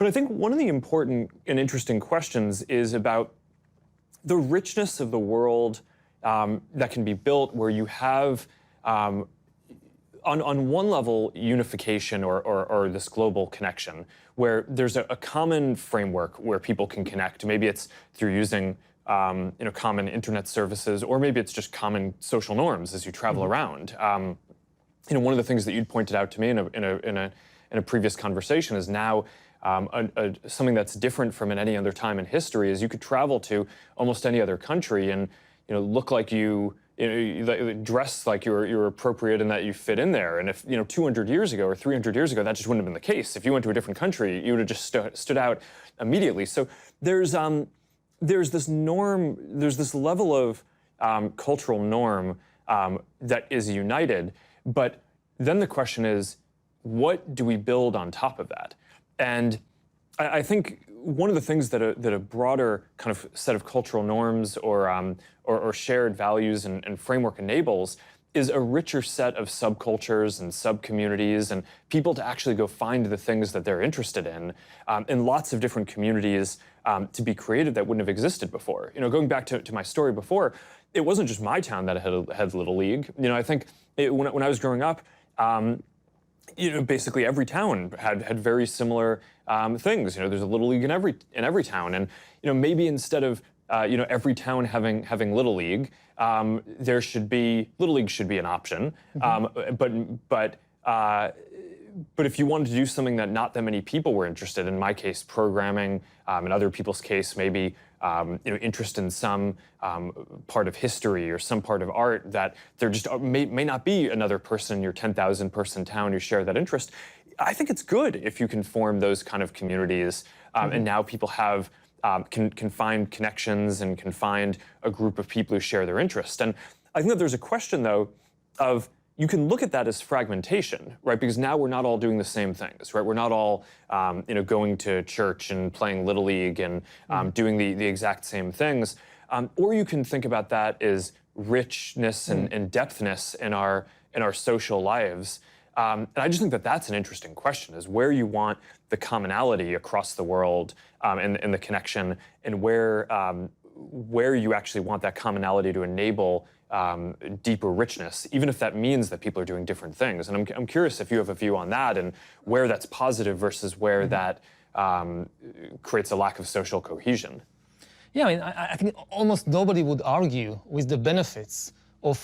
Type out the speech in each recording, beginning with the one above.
But I think one of the important and interesting questions is about the richness of the world that can be built, where you have, on one level, unification or this global connection, where there's a common framework where people can connect. Maybe it's through using common internet services, or maybe it's just common social norms as you travel around. One of the things that you'd pointed out to me in a previous conversation is now something that's different from in any other time in history is you could travel to almost any other country and look like you dress like you're appropriate and that you fit in there. And if 200 years ago or 300 years ago, that just wouldn't have been the case. If you went to a different country, you would have just stood out immediately. So there's this norm, there's this level of cultural norm that is united. But then the question is, what do we build on top of that? And I think one of the things that a broader kind of set of cultural norms or shared values and framework enables is a richer set of subcultures and subcommunities and people to actually go find the things that they're interested in lots of different communities to be created that wouldn't have existed before. Going back to my story before, it wasn't just my town that had Little League. I think when I was growing up, basically every town had very similar things. There's a Little League in every town, and maybe instead of every town having Little League, there should be Little League should be an option. But if you wanted to do something that not that many people were interested in my case, programming, in other people's case, maybe interest in some part of history or some part of art that there just may not be another person in your 10,000 person town who share that interest. I think it's good if you can form those kind of communities, and now people have can find connections and can find a group of people who share their interest. And I think that there's a question though of, you can look at that as fragmentation, right? Because now we're not all doing the same things, right? We're not all, going to church and playing Little League and doing the exact same things. Or you can think about that as richness and depthness in our social lives. And I just think that that's an interesting question: is where you want the commonality across the world and the connection, and where you actually want that commonality to enable deeper richness, even if that means that people are doing different things. And I'm curious if you have a view on that and where that's positive versus where that creates a lack of social cohesion. Yeah, I think almost nobody would argue with the benefits of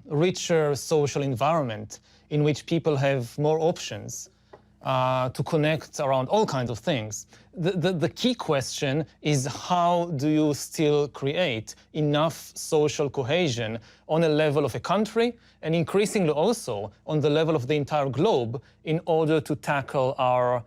richer social environment in which people have more options to connect around all kinds of things. The key question is, how do you still create enough social cohesion on a level of a country and increasingly also on the level of the entire globe in order to tackle our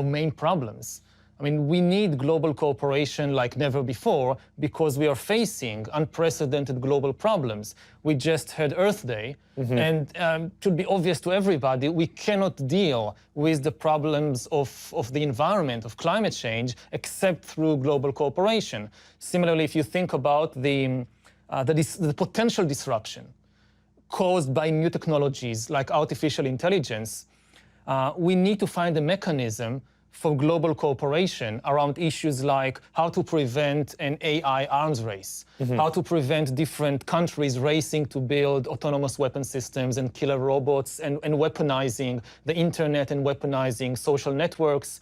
main problems? I mean, we need global cooperation like never before because we are facing unprecedented global problems. We just had Earth Day, and it should be obvious to everybody, we cannot deal with the problems of the environment, of climate change, except through global cooperation. Similarly, if you think about the potential disruption caused by new technologies like artificial intelligence, we need to find a mechanism for global cooperation around issues like how to prevent an AI arms race, how to prevent different countries racing to build autonomous weapon systems and killer robots and weaponizing the internet and weaponizing social networks.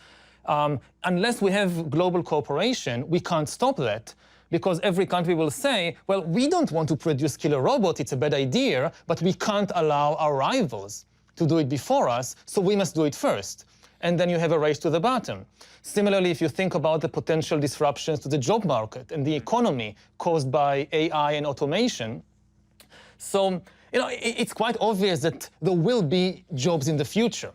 Unless we have global cooperation, we can't stop that, because every country will say, well, we don't want to produce killer robots, it's a bad idea, but we can't allow our rivals to do it before us, so we must do it first. And then you have a race to the bottom. Similarly, if you think about the potential disruptions to the job market and the economy caused by AI and automation, so it's quite obvious that there will be jobs in the future,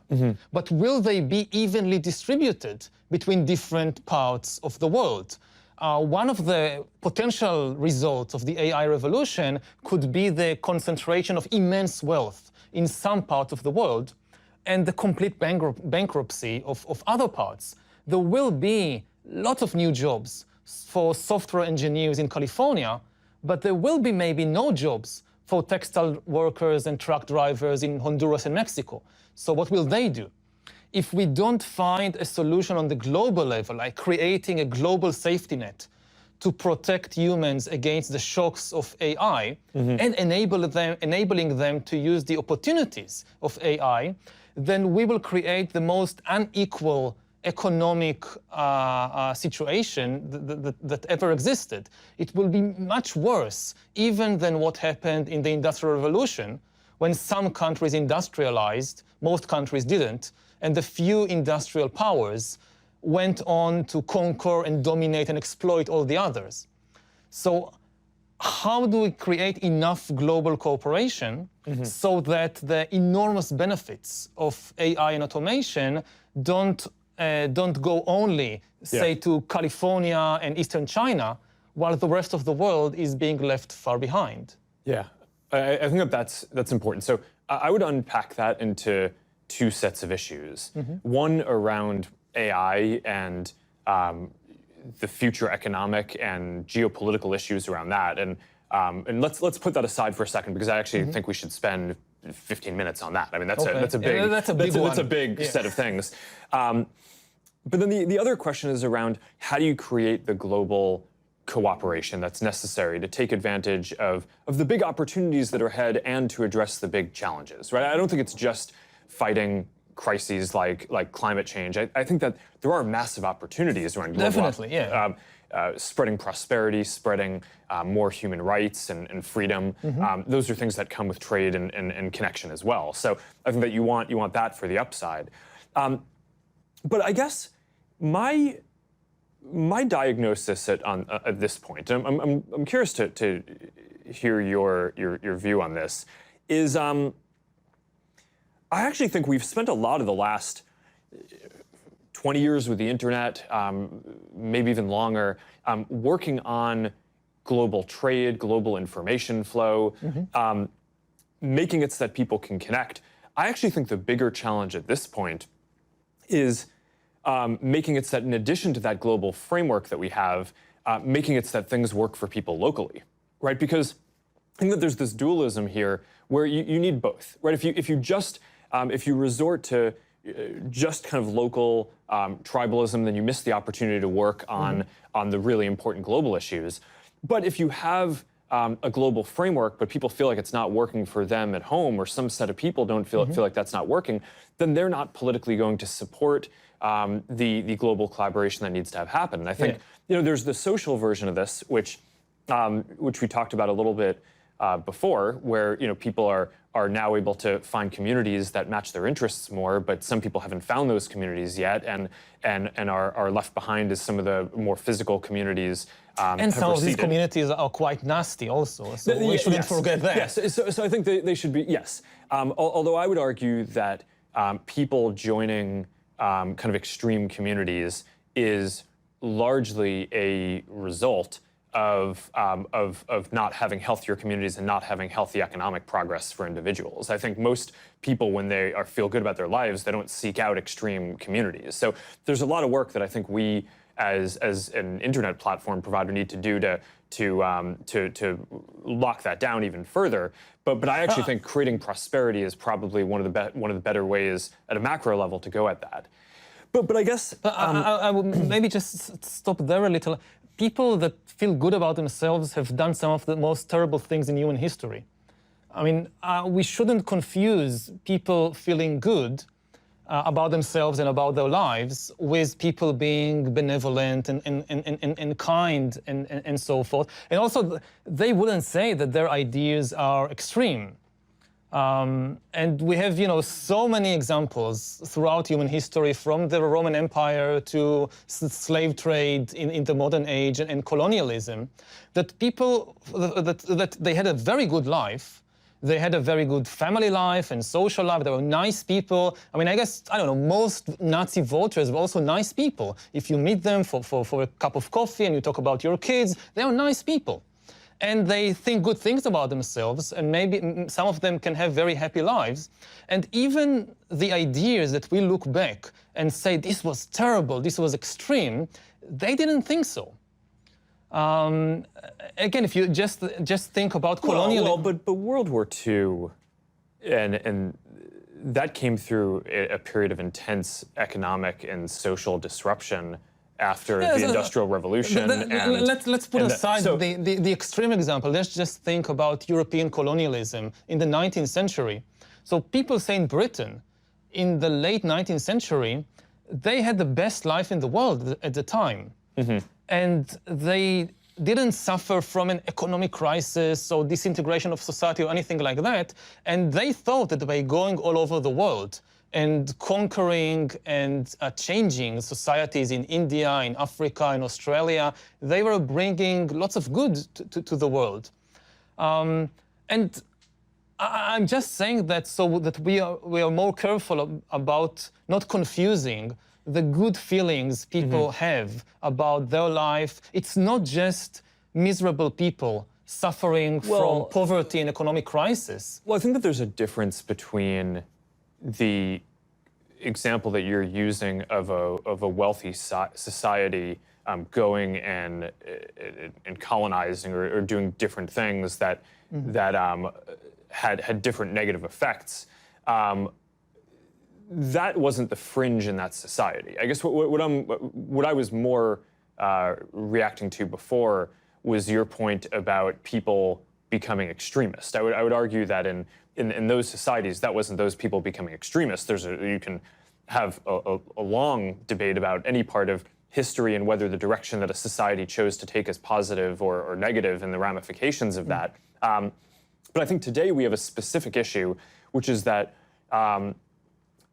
but will they be evenly distributed between different parts of the world? One of the potential results of the AI revolution could be the concentration of immense wealth in some parts of the world, and the complete bankruptcy of other parts. There will be lots of new jobs for software engineers in California, but there will be maybe no jobs for textile workers and truck drivers in Honduras and Mexico. So what will they do? if we don't find a solution on the global level, like creating a global safety net to protect humans against the shocks of AI and enabling them to use the opportunities of AI, then we will create the most unequal economic situation that ever existed. It will be much worse even than what happened in the Industrial Revolution, when some countries industrialized, most countries didn't, and the few industrial powers went on to conquer and dominate and exploit all the others. So how do we create enough global cooperation so that the enormous benefits of AI and automation don't go only, say, to California and Eastern China, while the rest of the world is being left far behind? Yeah, I think that's important. So I would unpack that into two sets of issues. One around AI and the future economic and geopolitical issues around that. And let's put that aside for a second, because I actually think we should spend 15 minutes on that. I mean, that's a big set of things. But then the other question is around, how do you create the global cooperation that's necessary to take advantage of the big opportunities that are ahead and to address the big challenges, right? I don't think it's just fighting crises like climate change. I think that there are massive opportunities around global spreading prosperity, spreading more human rights and freedom. Those are things that come with trade and connection as well. So I think that you want that for the upside. But I guess my diagnosis at this point, I'm curious to hear your view on this, is I actually think we've spent a lot of the last 20 years with the internet, maybe even longer, working on global trade, global information flow, making it so that people can connect. I actually think the bigger challenge at this point is making it so that in addition to that global framework that we have, making it so that things work for people locally, right? Because I think that there's this dualism here where you need both, right? If you resort to just kind of local tribalism, then you miss the opportunity to work on the really important global issues. But if you have a global framework, but people feel like it's not working for them at home, or some set of people don't feel like that's not working, then they're not politically going to support the global collaboration that needs to have happen. And I think there's the social version of this, which we talked about a little bit before, where people are now able to find communities that match their interests more, but some people haven't found those communities yet, and are left behind as some of the more physical communities. And some of these communities are quite nasty also, so we shouldn't forget that. Yes, so I think they should be, yes. Although I would argue that people joining kind of extreme communities is largely a result of not having healthier communities and not having healthy economic progress for individuals. I think most people, when they feel good about their lives, they don't seek out extreme communities. So there's a lot of work that I think we, as an internet platform provider, need to do to lock that down even further. But I actually think creating prosperity is probably one of the better ways at a macro level to go at that. But I guess I would maybe just stop there a little. People that feel good about themselves have done some of the most terrible things in human history. I mean, we shouldn't confuse people feeling good about themselves and about their lives with people being benevolent and kind and so forth. And also, they wouldn't say that their ideas are extreme. And we have, so many examples throughout human history, from the Roman Empire to slave trade in the modern age and colonialism, that people, that they had a very good life. They had a very good family life and social life. They were nice people. I mean, I guess, I don't know, most Nazi voters were also nice people. If you meet them for a cup of coffee and you talk about your kids, they are nice people. And they think good things about themselves, and maybe some of them can have very happy lives. And even the ideas that we look back and say, this was terrible, this was extreme, they didn't think so. Again, if you just think about colonialism. But World War II and that came through a period of intense economic and social disruption after the Industrial Revolution. Let's put aside so, the extreme example. Let's just think about European colonialism in the 19th century. So people say in Britain, in the late 19th century, they had the best life in the world at the time. And they didn't suffer from an economic crisis or disintegration of society or anything like that. And they thought that by going all over the world and conquering and changing societies in India, in Africa, in Australia, they were bringing lots of good to the world. And I'm just saying that so that we are more careful about not confusing the good feelings people have about their life. It's not just miserable people suffering from poverty and economic crisis. Well, I think that there's a difference between the example that you're using of a wealthy society going and colonizing or doing different things that had different negative effects. That wasn't the fringe in that society. I guess what I was more reacting to before was your point about people becoming extremist. I would argue that in those societies, that wasn't those people becoming extremists. You can have a long debate about any part of history and whether the direction that a society chose to take is positive or negative and the ramifications of that. But I think today we have a specific issue, which is that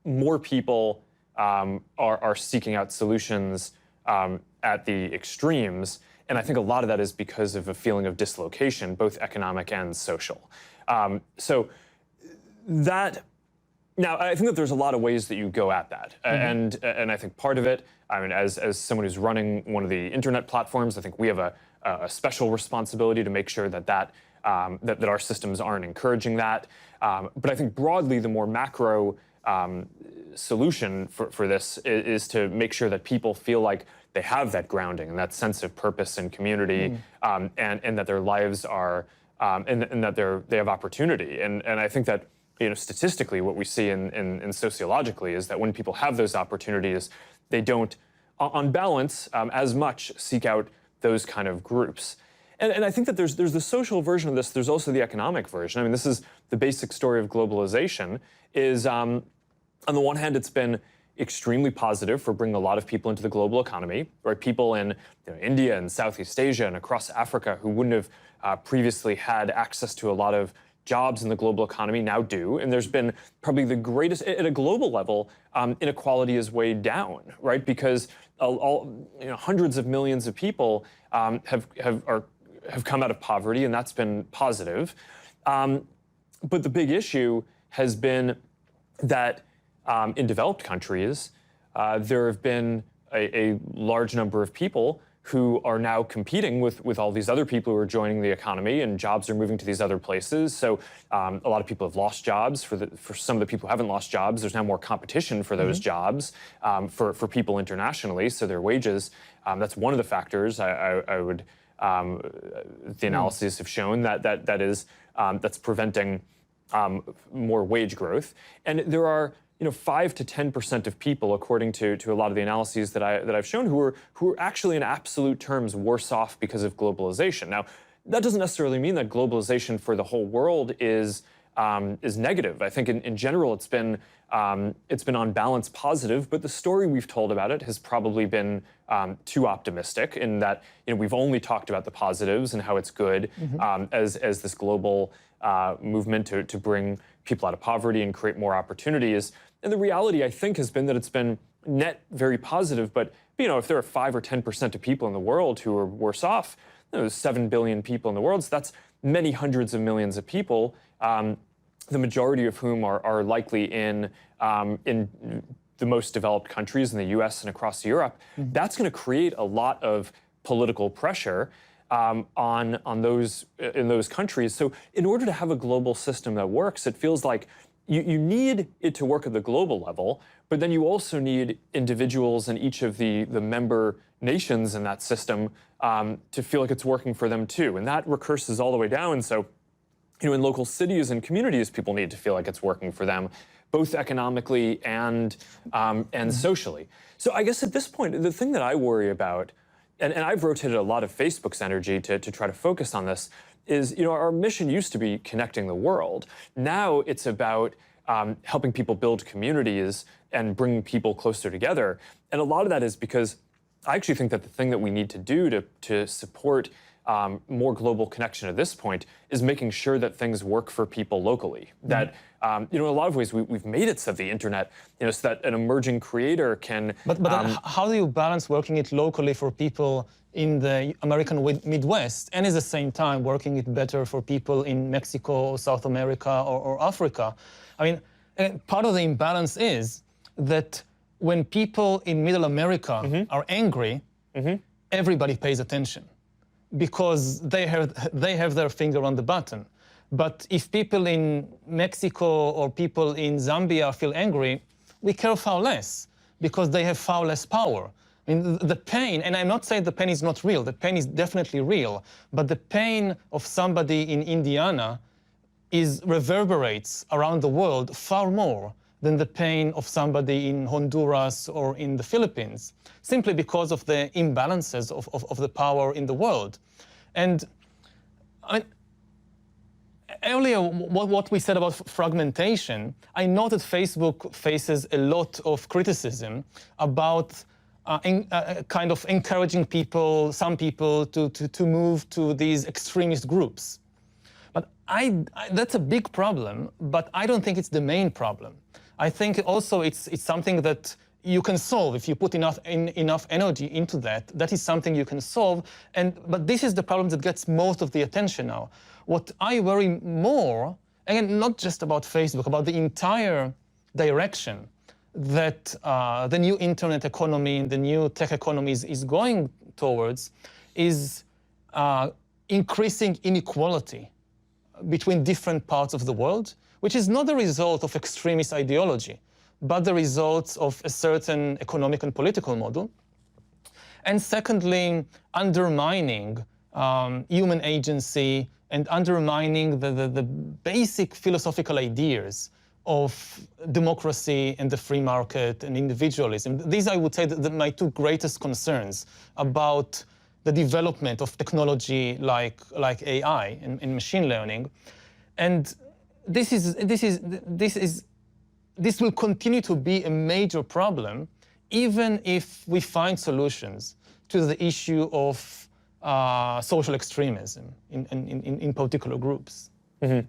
more people are seeking out solutions at the extremes, and I think a lot of that is because of a feeling of dislocation, both economic and social. So that, now I think that there's a lot of ways that you go at that, and I think part of it, I mean, as someone who's running one of the internet platforms, I think we have a special responsibility to make sure that our systems aren't encouraging that. But I think broadly, the more macro solution for this is to make sure that people feel like they have that grounding and that sense of purpose and community, and that their lives are, and that they have opportunity. And I think that, you know, statistically, what we see in sociologically is that when people have those opportunities, they don't, on balance, as much seek out those kind of groups. And I think that there's the social version of this. There's also the economic version. I mean, this is the basic story of globalization. Is on the one hand, it's been extremely positive for bringing a lot of people into the global economy, right? People in India and Southeast Asia and across Africa who wouldn't have previously had access to a lot of jobs in the global economy now do. And there's been probably the greatest, at a global level, inequality is way down, right? Because hundreds of millions of people have come out of poverty, and that's been positive. But the big issue has been that in developed countries, there have been a large number of people who are now competing with all these other people who are joining the economy, and jobs are moving to these other places. So a lot of people have lost jobs. For some of the people who haven't lost jobs, there's now more competition for those jobs for people internationally. So their wages, that's one of the factors I would. The analyses have shown that's preventing more wage growth, and there are 5 to 10% of people, according to a lot of the analyses that I've shown, who are actually in absolute terms worse off because of globalization. Now, that doesn't necessarily mean that globalization for the whole world is negative. I think in general it's been on balance positive, but the story we've told about it has probably been too optimistic in that we've only talked about the positives and how it's good as this global movement to bring people out of poverty and create more opportunities. And the reality, I think, has been that it's been net very positive. But if there are 5 or 10% of people in the world who are worse off, there's 7 billion people in the world. So that's many hundreds of millions of people. The majority of whom are likely in the most developed countries in the U.S. and across Europe. That's going to create a lot of political pressure on those in those countries. So in order to have a global system that works, it feels like you need it to work at the global level, but then you also need individuals in each of the member nations in that system to feel like it's working for them too. And that recurses all the way down. So in local cities and communities, people need to feel like it's working for them, both economically and socially. So I guess at this point, the thing that I worry about, and I've rotated a lot of Facebook's energy to try to focus on this, is our mission used to be connecting the world. Now it's about helping people build communities and bringing people closer together. And a lot of that is because I actually think that the thing that we need to do to support more global connection at this point is making sure that things work for people locally. That in a lot of ways we've made it so that the internet, so that an emerging creator can. But how do you balance working it locally for people in the American Midwest and at the same time working it better for people in Mexico or South America or Africa? I mean, part of the imbalance is that when people in Middle America are angry, everybody pays attention, because they have their finger on the button. But if people in Mexico or people in Zambia feel angry, we care far less, because they have far less power. I mean, the pain, and I'm not saying the pain is not real, the pain is definitely real, but the pain of somebody in Indiana reverberates around the world far more than the pain of somebody in Honduras or in the Philippines, simply because of the imbalances of the power in the world. And I mean, earlier, what we said about fragmentation, I know that Facebook faces a lot of criticism about kind of encouraging people, some people, to move to these extremist groups. But that's a big problem, but I don't think it's the main problem. I think also it's something that you can solve if you put enough energy into that. That is something you can solve. But this is the problem that gets most of the attention now. What I worry more, again, not just about Facebook, about the entire direction that the new internet economy, the new tech economy is going towards, is increasing inequality between different parts of the world, which is not the result of extremist ideology, but the results of a certain economic and political model. And secondly, undermining human agency and undermining the basic philosophical ideas of democracy and the free market and individualism. These, I would say, my two greatest concerns about the development of technology like AI and machine learning. And this will continue to be a major problem, even if we find solutions to the issue of social extremism in particular groups. Mm-hmm.